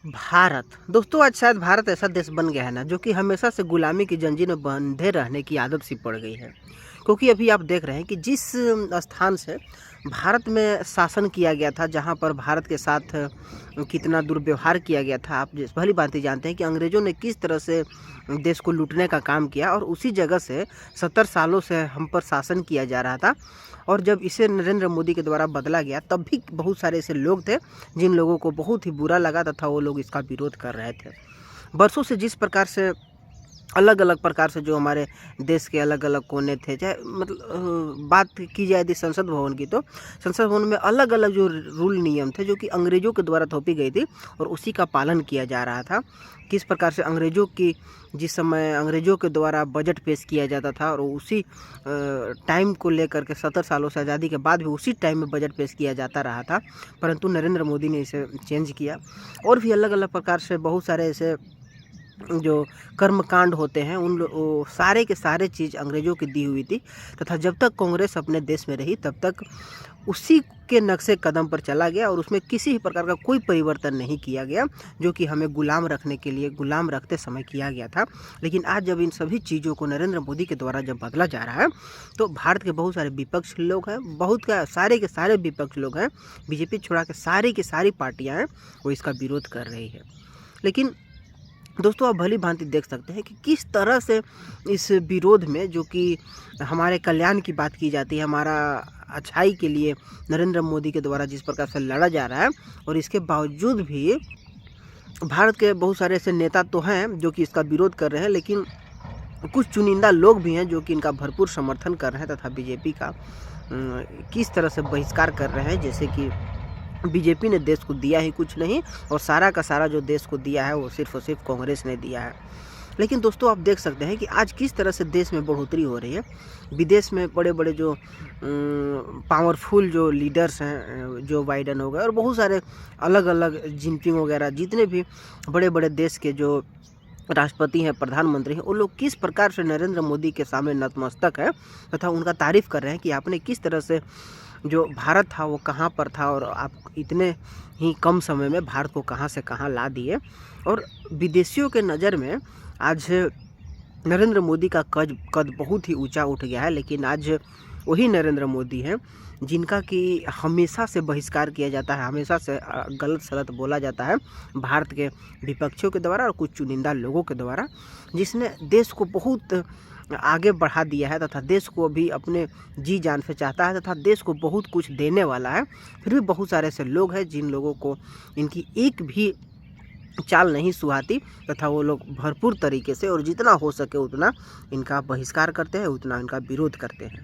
भारत दोस्तों, आज शायद भारत ऐसा देश बन गया है ना, जो कि हमेशा से गुलामी की जंजीर में बंधे रहने की आदत सी पड़ गई है। क्योंकि अभी आप देख रहे हैं कि जिस स्थान से भारत में शासन किया गया था, जहाँ पर भारत के साथ कितना दुर्व्यवहार किया गया था, आप जिस भली भांति जानते हैं कि अंग्रेज़ों ने किस तरह से देश को लूटने का काम किया, और उसी जगह से 70 सालों से हम पर शासन किया जा रहा था। और जब इसे नरेंद्र मोदी के द्वारा बदला गया, तब भी बहुत सारे ऐसे लोग थे जिन लोगों को बहुत ही बुरा लगा तथा वो लोग इसका विरोध कर रहे थे। बरसों से जिस प्रकार से अलग-अलग प्रकार से जो हमारे देश के अलग-अलग कोने थे, चाहे मतलब बात की जाए यदि संसद भवन की, तो संसद भवन में अलग-अलग जो रूल नियम थे, जो कि अंग्रेज़ों के द्वारा थोपी गई थी, और उसी का पालन किया जा रहा था। किस प्रकार से अंग्रेज़ों की जिस समय अंग्रेज़ों के द्वारा बजट पेश किया जाता था, और उसी टाइम को लेकर के 70 सालों से आज़ादी के बाद भी उसी टाइम में बजट पेश किया जाता रहा था, परंतु नरेंद्र मोदी ने इसे चेंज किया। और भी अलग-अलग प्रकार से बहुत सारे ऐसे जो कर्मकांड होते हैं, वो सारे के सारे चीज़ अंग्रेज़ों की दी हुई थी, तथा जब तक कांग्रेस अपने देश में रही तब तक उसी के नक्शे कदम पर चला गया, और उसमें किसी भी प्रकार का कोई परिवर्तन नहीं किया गया, जो कि हमें गुलाम रखने के लिए गुलाम रखते समय किया गया था। लेकिन आज जब इन सभी चीज़ों को नरेंद्र मोदी के द्वारा जब बदला जा रहा है, तो भारत के बहुत सारे विपक्ष लोग हैं, बहुत का सारे के सारे विपक्ष लोग हैं, बीजेपी छोड़ा के सारी की सारी पार्टियाँ हैं, वो इसका विरोध कर रही है। लेकिन दोस्तों, आप भली भांति देख सकते हैं कि किस तरह से इस विरोध में, जो कि हमारे कल्याण की बात की जाती है, हमारा अच्छाई के लिए नरेंद्र मोदी के द्वारा जिस प्रकार से लड़ा जा रहा है, और इसके बावजूद भी भारत के बहुत सारे ऐसे नेता तो हैं जो कि इसका विरोध कर रहे हैं, लेकिन कुछ चुनिंदा लोग भी हैं जो कि इनका भरपूर समर्थन कर रहे हैं, तथा बीजेपी का किस तरह से बहिष्कार कर रहे हैं, जैसे कि बीजेपी ने देश को दिया ही कुछ नहीं, और सारा का सारा जो देश को दिया है वो सिर्फ और सिर्फ कांग्रेस ने दिया है। लेकिन दोस्तों, आप देख सकते हैं कि आज किस तरह से देश में बढ़ोतरी हो रही है। विदेश में बड़े-बड़े जो पावरफुल जो लीडर्स हैं, जो बाइडेन हो गए, और बहुत सारे अलग-अलग जिनपिंग वगैरह, जितने भी बड़े-बड़े देश के जो राष्ट्रपति हैं, प्रधानमंत्री हैं, वो लोग किस प्रकार से नरेंद्र मोदी के सामने नतमस्तक है, तथा उनका तारीफ़ कर रहे हैं कि आपने किस तरह से जो भारत था वो कहाँ पर था, और आप इतने ही कम समय में भारत को कहाँ से कहाँ ला दिए। और विदेशियों के नज़र में आज नरेंद्र मोदी का कद बहुत ही ऊंचा उठ गया है। लेकिन आज वही नरेंद्र मोदी हैं जिनका कि हमेशा से बहिष्कार किया जाता है, हमेशा से गलत सलत बोला जाता है भारत के विपक्षियों के द्वारा और कुछ चुनिंदा लोगों के द्वारा, जिसने देश को बहुत आगे बढ़ा दिया है, तथा देश को भी अपने जी जान से चाहता है, तथा देश को बहुत कुछ देने वाला है। फिर भी बहुत सारे ऐसे लोग हैं जिन लोगों को इनकी एक भी चाल नहीं सुहाती, तथा वो लोग भरपूर तरीके से और जितना हो सके उतना इनका बहिष्कार करते हैं, उतना इनका विरोध करते हैं।